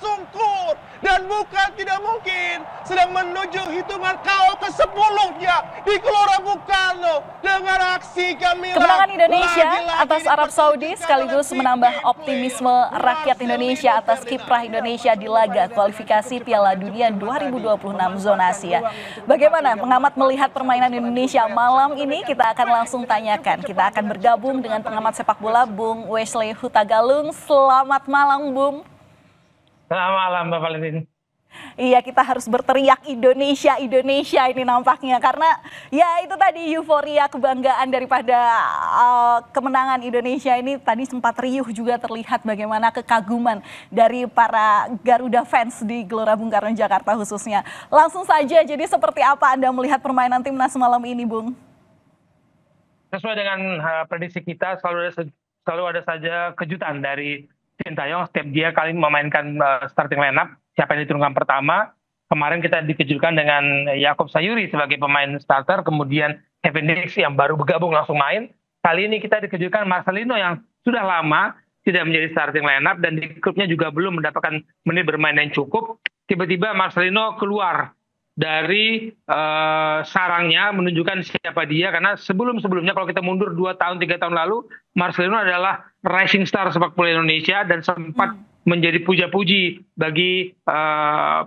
tersungkur. Dan bukan tidak mungkin sedang menuju hitungan kawal ke-10-nya di Gelora Bung Karno dengan aksi gemilang. Kemenangan Indonesia atas Arab Saudi sekaligus menambah optimisme rakyat Indonesia atas kiprah Indonesia di laga kualifikasi Piala Dunia 2026 zona Asia. Bagaimana pengamat melihat permainan Indonesia malam ini? Kita akan langsung tanyakan. Kita akan bergabung dengan pengamat sepak bola Bung Wesley Hutagalung. Selamat malam, Bung. Selamat malam, Mbak Valentin. Iya, kita harus berteriak Indonesia, Indonesia ini nampaknya. Karena ya itu tadi euforia kebanggaan daripada kemenangan Indonesia ini tadi sempat riuh juga terlihat bagaimana kekaguman dari para Garuda fans di Gelora Bung Karno Jakarta khususnya. Langsung saja, jadi seperti apa Anda melihat permainan timnas malam ini, Bung? Sesuai dengan prediksi kita, selalu ada saja kejutan dari Sintayong setiap dia kali memainkan starting lineup. Siapa yang diturunkan pertama? Kemarin kita dikejutkan dengan Yaakob Sayuri sebagai pemain starter, kemudian Kevin Dix yang baru bergabung langsung main. Kali ini kita dikejutkan Marcelino yang sudah lama tidak menjadi starting lineup dan di klubnya juga belum mendapatkan menit bermain yang cukup. Tiba-tiba Marcelino keluar dari sarangnya menunjukkan siapa dia, karena sebelumnya kalau kita mundur 2 tahun 3 tahun lalu, Marcelino adalah rising star sepak bola Indonesia dan sempat menjadi puja-puji bagi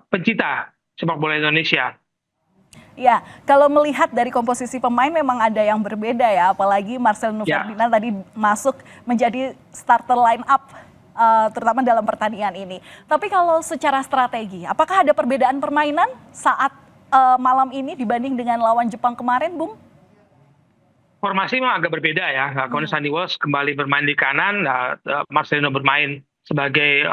pencinta sepak bola Indonesia. Ya, kalau melihat dari komposisi pemain memang ada yang berbeda ya, apalagi Marcelino Ferdinand tadi masuk menjadi starter line up terutama dalam pertandingan ini. Tapi kalau secara strategi, apakah ada perbedaan permainan saat malam ini dibanding dengan lawan Jepang kemarin, Bung? Formasi memang agak berbeda ya. Kemudian Sandy Walsh kembali bermain di kanan, Marcelino bermain sebagai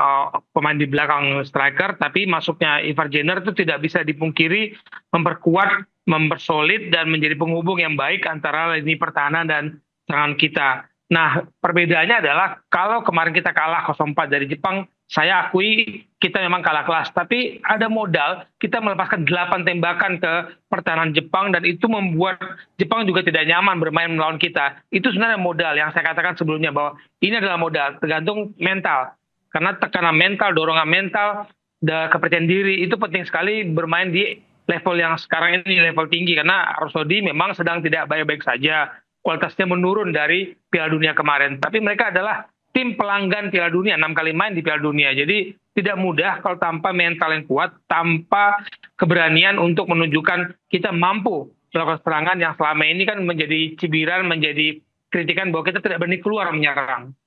pemain di belakang striker, tapi masuknya Ivar Jenner itu tidak bisa dipungkiri memperkuat, mempersolid dan menjadi penghubung yang baik antara lini pertahanan dan serangan kita. Nah, perbedaannya adalah kalau kemarin kita kalah 0-4 dari Jepang, saya akui kita memang kalah kelas. Tapi ada modal, kita melepaskan 8 tembakan ke pertahanan Jepang dan itu membuat Jepang juga tidak nyaman bermain melawan kita. Itu sebenarnya modal yang saya katakan sebelumnya bahwa ini adalah modal, tergantung mental. Karena tekanan mental, dorongan mental, dan kepercayaan diri itu penting sekali bermain di level yang sekarang ini, level tinggi. Karena Arab Saudi memang sedang tidak baik-baik saja. Kualitasnya menurun dari Piala Dunia kemarin. Tapi mereka adalah tim pelanggan Piala Dunia, 6 kali main di Piala Dunia. Jadi tidak mudah kalau tanpa mental yang kuat, tanpa keberanian untuk menunjukkan kita mampu melakukan serangan yang selama ini kan menjadi cibiran, menjadi kritikan bahwa kita tidak berani keluar menyerang.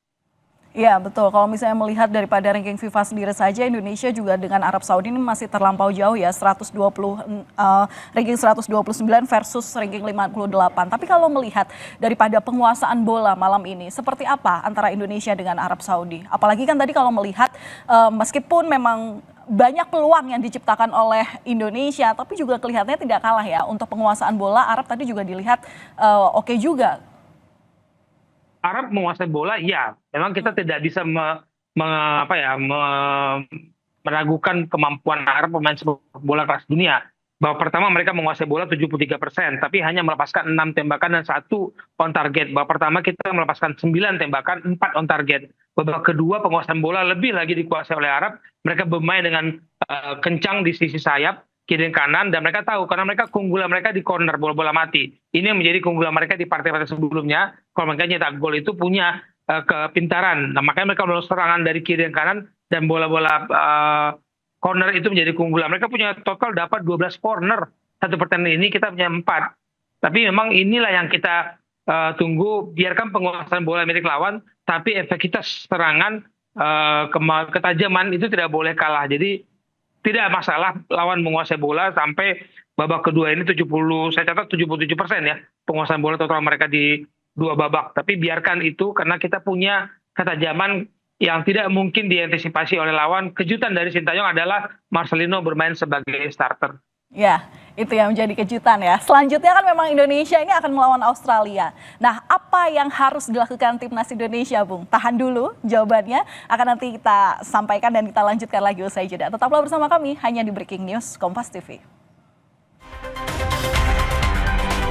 Ya betul, kalau misalnya melihat daripada ranking FIFA sendiri saja, Indonesia juga dengan Arab Saudi ini masih terlampau jauh ya, ranking 129 versus ranking 58. Tapi kalau melihat daripada penguasaan bola malam ini, seperti apa antara Indonesia dengan Arab Saudi? Apalagi kan tadi kalau melihat meskipun memang banyak peluang yang diciptakan oleh Indonesia, tapi juga kelihatannya tidak kalah ya. Untuk penguasaan bola, Arab tadi juga dilihat oke juga. Arab menguasai bola, ya. Memang kita tidak bisa meragukan kemampuan Arab pemain sepak bola kelas dunia. Bahwa pertama mereka menguasai bola 73%, tapi hanya melepaskan 6 tembakan dan 1 on target. Bahwa pertama kita melepaskan 9 tembakan, 4 on target. Babak kedua penguasaan bola lebih lagi dikuasai oleh Arab. Mereka bermain dengan kencang di sisi sayap, kiri dan kanan, dan mereka tahu karena mereka keunggulan mereka di corner, bola-bola mati. Ini yang menjadi keunggulan mereka di partai-partai sebelumnya. Kalau mereka nyetak gol itu punya kepintaran. Nah, makanya mereka melakukan serangan dari kiri dan kanan dan bola-bola corner itu menjadi keunggulan. Mereka punya total dapat 12 corner. Satu pertandingan ini kita punya 4. Tapi memang inilah yang kita tunggu. Biarkan penguasaan bola milik lawan, tapi efektivitas serangan, ketajaman itu tidak boleh kalah. Jadi tidak masalah lawan menguasai bola sampai babak kedua ini saya catat 77% ya penguasaan bola total mereka di 2 babak. Tapi biarkan itu karena kita punya ketajaman yang tidak mungkin diantisipasi oleh lawan. Kejutan dari Sintayong adalah Marcelino bermain sebagai starter. Ya, itu yang menjadi kejutan ya. Selanjutnya kan memang Indonesia ini akan melawan Australia. Nah, apa yang harus dilakukan timnas Indonesia, Bung? Tahan dulu jawabannya, akan nanti kita sampaikan dan kita lanjutkan lagi usai jeda. Tetaplah bersama kami hanya di Breaking News Kompas TV.